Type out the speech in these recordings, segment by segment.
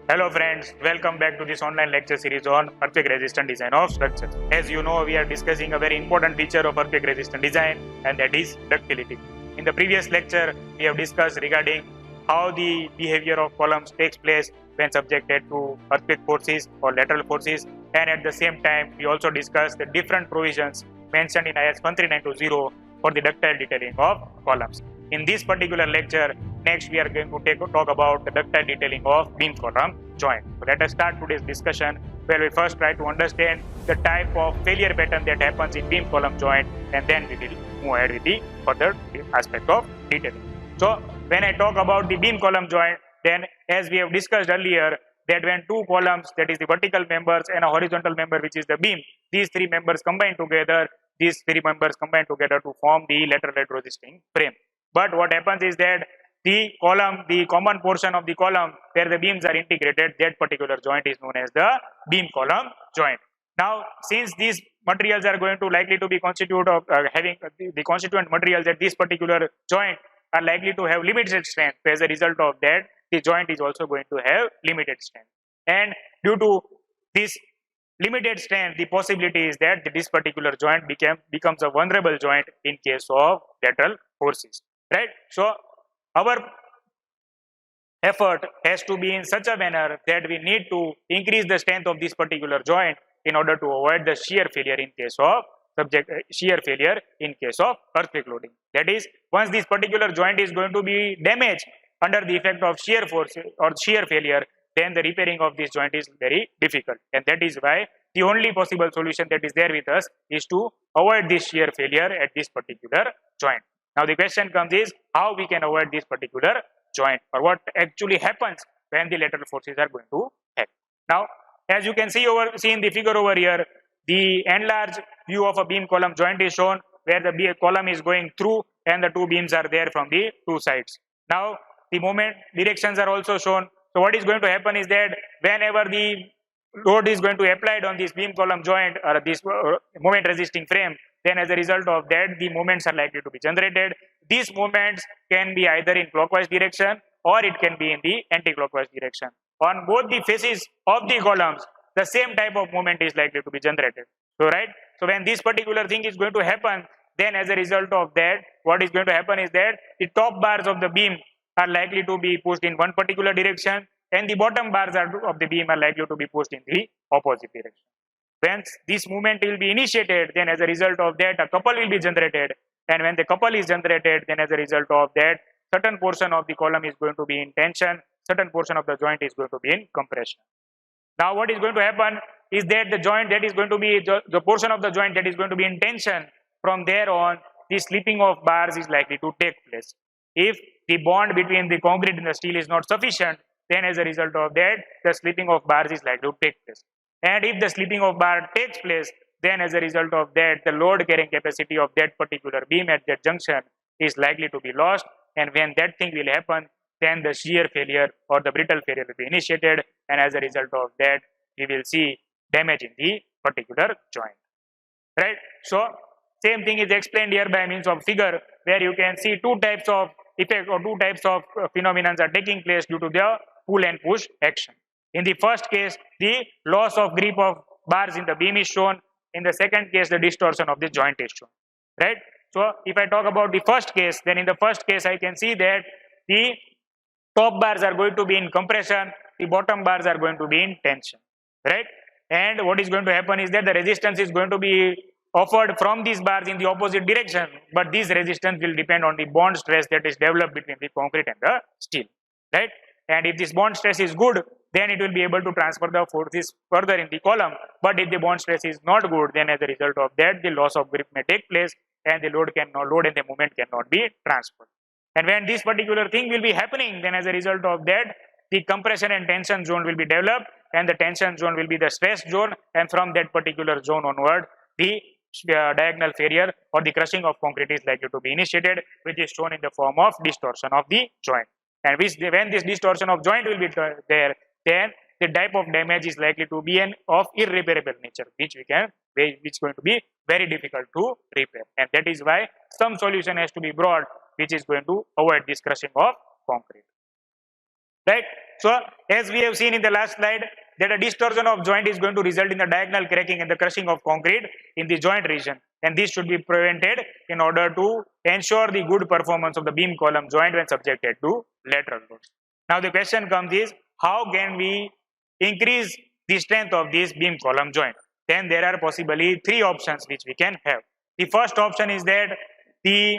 Hello friends, welcome back to this online lecture series on earthquake resistant design of structures. As you know, we are discussing a very important feature of earthquake resistant design, and that is ductility. In the previous lecture, we have discussed regarding how the behavior of columns takes place when subjected to earthquake forces or lateral forces, and at the same time we also discussed the different provisions mentioned in IS 13920 for the ductile detailing of columns. In this particular lecture, next we are going to talk about the ductile detailing of beam column joint. So let us start today's discussion where we first try to understand the type of failure pattern that happens in beam column joint, and then we will move ahead with the further aspect of detailing. So when I talk about the beam column joint, then as we have discussed earlier, that when two columns, that is the vertical members and a horizontal member which is the beam, these three members combine together to form the lateral load resisting frame. But what happens is that the common portion of the column where the beams are integrated, that particular joint is known as the beam column joint. Now, since these materials are going to likely to be constitute of having the constituent materials at this particular joint are likely to have limited strength, as a result of that, the joint is also going to have limited strength. And due to this limited strength, the possibility is that this particular joint becomes a vulnerable joint in case of lateral forces. Right? So our effort has to be in such a manner that we need to increase the strength of this particular joint in order to avoid the shear failure in case of earthquake loading. That is, once this particular joint is going to be damaged under the effect of shear force or shear failure, then the repairing of this joint is very difficult, and that is why the only possible solution that is there with us is to avoid this shear failure at this particular joint. Now the question comes is how we can avoid this particular joint, or what actually happens when the lateral forces are going to act. Now, as you can see in the figure over here, the enlarged view of a beam column joint is shown, where the column is going through and the two beams are there from the two sides. Now the moment directions are also shown. So what is going to happen is that whenever the load is going to be applied on this beam column joint or this moment resisting frame, then as a result of that, the moments are likely to be generated. These moments can be either in clockwise direction or it can be in the anti-clockwise direction. On both the faces of the columns, the same type of moment is likely to be generated. So right, so when this particular thing is going to happen, then as a result of that, what is going to happen is that the top bars of the beam are likely to be pushed in one particular direction, and the bottom bars of the beam are likely to be pushed in the opposite direction. Once this movement will be initiated, then as a result of that, a couple will be generated, and when the couple is generated, then as a result of that, certain portion of the column is going to be in tension, certain portion of the joint is going to be in compression. Now what is going to happen is that the joint that is going to be the portion of the joint that is going to be in tension, from there on the slipping of bars is likely to take place. If the bond between the concrete and the steel is not sufficient, then as a result of that, the slipping of bars is likely to take place. And if the slipping of bar takes place, then as a result of that, the load carrying capacity of that particular beam at that junction is likely to be lost, and when that thing will happen, then the shear failure or the brittle failure will be initiated, and as a result of that, we will see damage in the particular joint. Right? So same thing is explained here by means of figure, where you can see two types of effect or two types of phenomena are taking place due to the pull and push action. In the first case, the loss of grip of bars in the beam is shown. In the second case, the distortion of the joint is shown. Right? So if I talk about the first case, then in the first case I can see that the top bars are going to be in compression, the bottom bars are going to be in tension. Right? And what is going to happen is that the resistance is going to be offered from these bars in the opposite direction, but this resistance will depend on the bond stress that is developed between the concrete and the steel. Right? And if this bond stress is good, then it will be able to transfer the forces further in the column. But if the bond stress is not good, then as a result of that, the loss of grip may take place, and the load and the moment cannot be transferred. And when this particular thing will be happening, then as a result of that, the compression and tension zone will be developed, and the tension zone will be the stress zone, and from that particular zone onward, the diagonal failure or the crushing of concrete is likely to be initiated, which is shown in the form of distortion of the joint. And when this distortion of joint will be there, then the type of damage is likely to be of irreparable nature, which is going to be very difficult to repair. And that is why some solution has to be brought, which is going to avoid this crushing of concrete. Right? So as we have seen in the last slide, that a distortion of joint is going to result in the diagonal cracking and the crushing of concrete in the joint region, and this should be prevented in order to ensure the good performance of the beam column joint when subjected to lateral loads. Now the question comes is, how can we increase the strength of this beam column joint? Then there are possibly three options which we can have. The first option is that the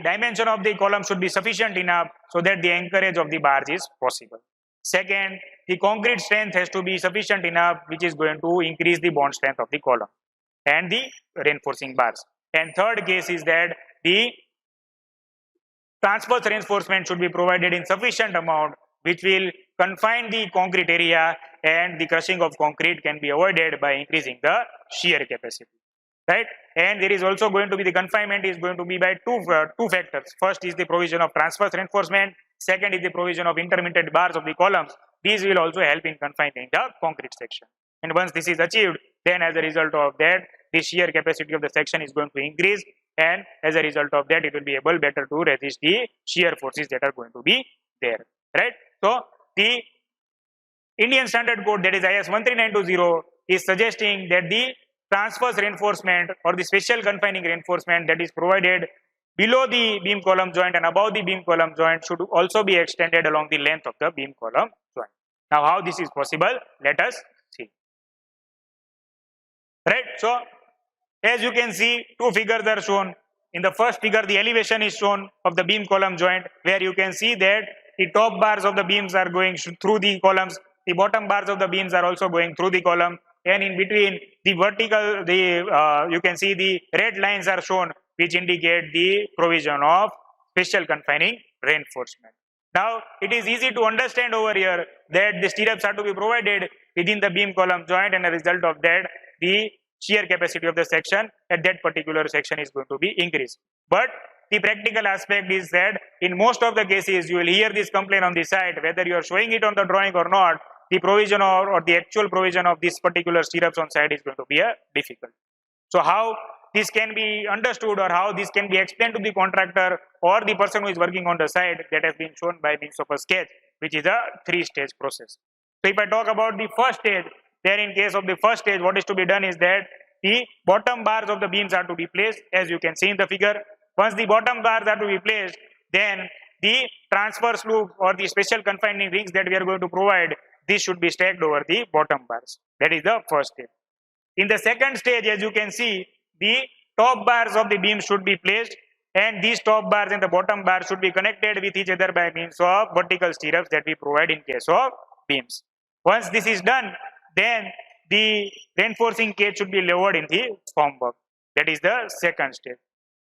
dimension of the column should be sufficient enough so that the anchorage of the bars is possible. Second, the concrete strength has to be sufficient enough, which is going to increase the bond strength of the column and the reinforcing bars. And third case is that the transverse reinforcement should be provided in sufficient amount, which will confine the concrete area, and the crushing of concrete can be avoided by increasing the shear capacity. Right? And there is also going to be the confinement is going to be by two factors. First is the provision of transverse reinforcement. Second is the provision of intermittent bars of the columns. These will also help in confining the concrete section. And once this is achieved, then as a result of that, the shear capacity of the section is going to increase, and as a result of that, it will be able better to resist the shear forces that are going to be there. Right? So the Indian Standard Code, that is IS 13920, is suggesting that the transverse reinforcement or the special confining reinforcement that is provided below the beam column joint and above the beam column joint should also be extended along the length of the beam column joint. Now how this is possible, let us see. Right, so as you can see, two figures are shown. In the first figure, the elevation is shown of the beam column joint, where you can see that the top bars of the beams are going through the columns, the bottom bars of the beams are also going through the column, and in between the vertical, you can see the red lines are shown, which indicate the provision of special confining reinforcement. Now it is easy to understand over here that the stirrups are to be provided within the beam column joint, and as a result of that, the shear capacity of the section at that particular section is going to be increased. But the practical aspect is that in most of the cases, you will hear this complaint on the side, whether you are showing it on the drawing or not, the provision or the actual provision of this particular stirrups on side is going to be difficult. So how this can be understood, or how this can be explained to the contractor or the person who is working on the site, that has been shown by means of a sketch, which is a three-stage process. So if I talk about the first stage, then in case of the first stage, what is to be done is that the bottom bars of the beams are to be placed, as you can see in the figure. Once the bottom bars are to be placed, then the transverse loop or the special confining rings that we are going to provide, this should be stacked over the bottom bars. That is the first stage. In the second stage, as you can see, the top bars of the beam should be placed, and these top bars and the bottom bars should be connected with each other by means of vertical stirrups that we provide in case of beams. Once this is done, then the reinforcing cage should be lowered in the formwork. That is the second stage.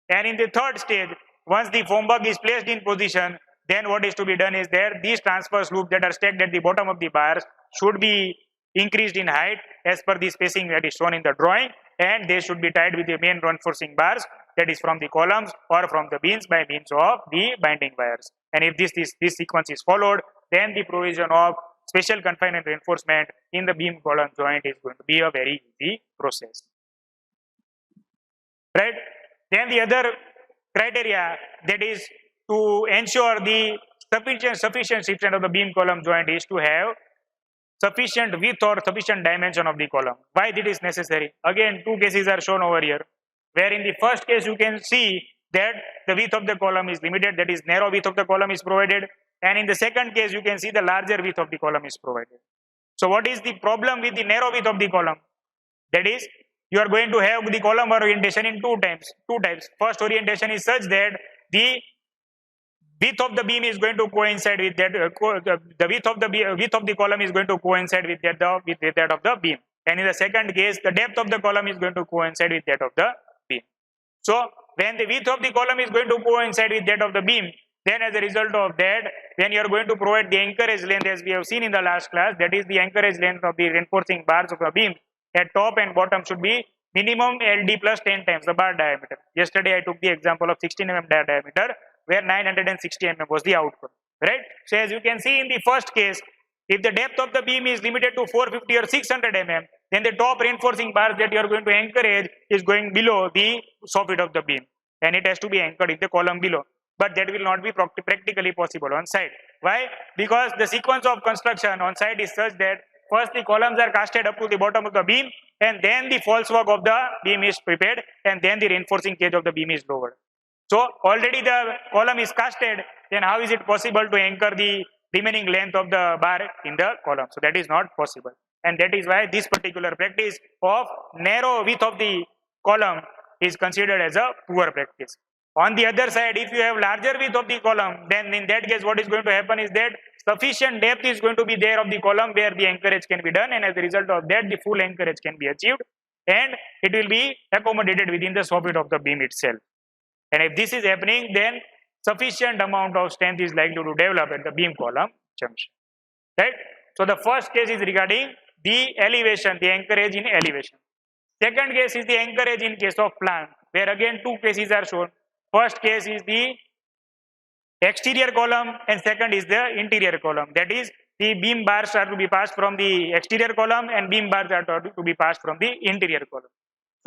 And in the third stage, once the formwork is placed in position, then what is to be done is that these transverse loops that are stacked at the bottom of the bars should be increased in height as per the spacing that is shown in the drawing, and they should be tied with the main reinforcing bars, that is from the columns or from the beams, by means of the binding wires. And if this sequence is followed, then the provision of special confinement reinforcement in the beam column joint is going to be a very easy process. Right? Then the other criteria, that is to ensure the sufficient strength of the beam column joint, is to have sufficient width or sufficient dimension of the column. Why this is necessary? Again, two cases are shown over here, where in the first case you can see that the width of the column is limited, that is narrow width of the column is provided, and in the second case you can see the larger width of the column is provided. So what is the problem with the narrow width of the column? That is, you are going to have the column orientation in two types. First orientation is such that the width of the beam is going to coincide with that, the width of the column is going to coincide with that of the beam. And in the second case, the depth of the column is going to coincide with that of the beam. So when the width of the column is going to coincide with that of the beam, then as a result of that, when you are going to provide the anchorage length, as we have seen in the last class, that is the anchorage length of the reinforcing bars of the beam at top and bottom should be minimum LD plus 10 times the bar diameter. Yesterday I took the example of 16 mm diameter, where 960 mm was the output, right? So as you can see in the first case, if the depth of the beam is limited to 450 or 600 mm, then the top reinforcing bars that you are going to encourage is going below the soffit of the beam, and it has to be anchored in the column below. But that will not be practically possible on site. Why? Because the sequence of construction on site is such that first the columns are casted up to the bottom of the beam, and then the false work of the beam is prepared, and then the reinforcing cage of the beam is lowered. So already the column is casted, then how is it possible to anchor the remaining length of the bar in the column? So that is not possible. And that is why this particular practice of narrow width of the column is considered as a poor practice. On the other side, if you have larger width of the column, then in that case what is going to happen is that sufficient depth is going to be there of the column where the anchorage can be done, and as a result of that the full anchorage can be achieved, and it will be accommodated within the soffit of the beam itself. And if this is happening, then sufficient amount of strength is likely to develop at the beam column junction. Right? So the first case is regarding the elevation, the anchorage in elevation. Second case is the anchorage in case of plant, where again two cases are shown. First case is the exterior column and second is the interior column. That is, the beam bars are to be passed from the exterior column and beam bars are to be passed from the interior column.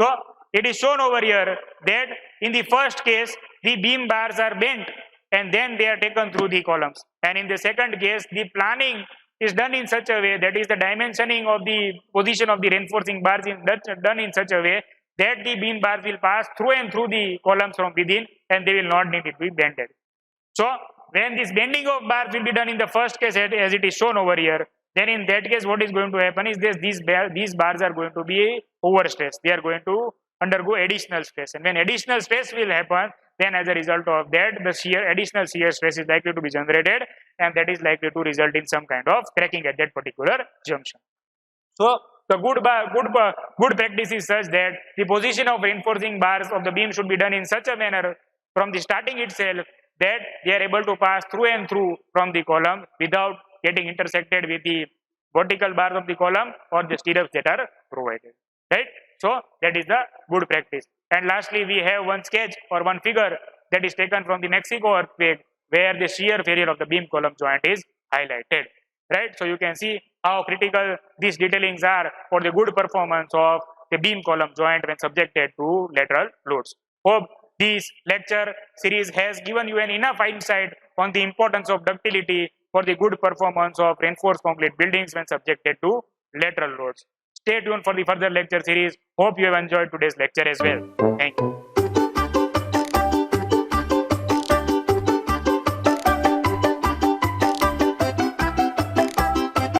So it is shown over here that in the first case the beam bars are bent and then they are taken through the columns, and in the second case the planning is done in such a way, that is the dimensioning of the position of the reinforcing bars is done in such a way that the beam bars will pass through and through the columns from within and they will not need to be bended. So when this bending of bars will be done in the first case as it is shown over here, then in that case what is going to happen is these bars are going to be overstressed. They are going to undergo additional stress, and when additional stress will happen, then as a result of that the additional shear stress is likely to be generated, and that is likely to result in some kind of cracking at that particular junction. So the good practice is such that the position of reinforcing bars of the beam should be done in such a manner from the starting itself that they are able to pass through and through from the column without getting intersected with the vertical bars of the column or the stirrups that are provided. Right? So that is the good practice. And lastly, we have one sketch or one figure that is taken from the Mexico earthquake where the shear failure of the beam column joint is highlighted. Right? So you can see how critical these detailings are for the good performance of the beam column joint when subjected to lateral loads. Hope this lecture series has given you an enough insight on the importance of ductility for the good performance of reinforced concrete buildings when subjected to lateral loads. Stay tuned for the further lecture series. Hope you have enjoyed today's lecture as well. Thank you.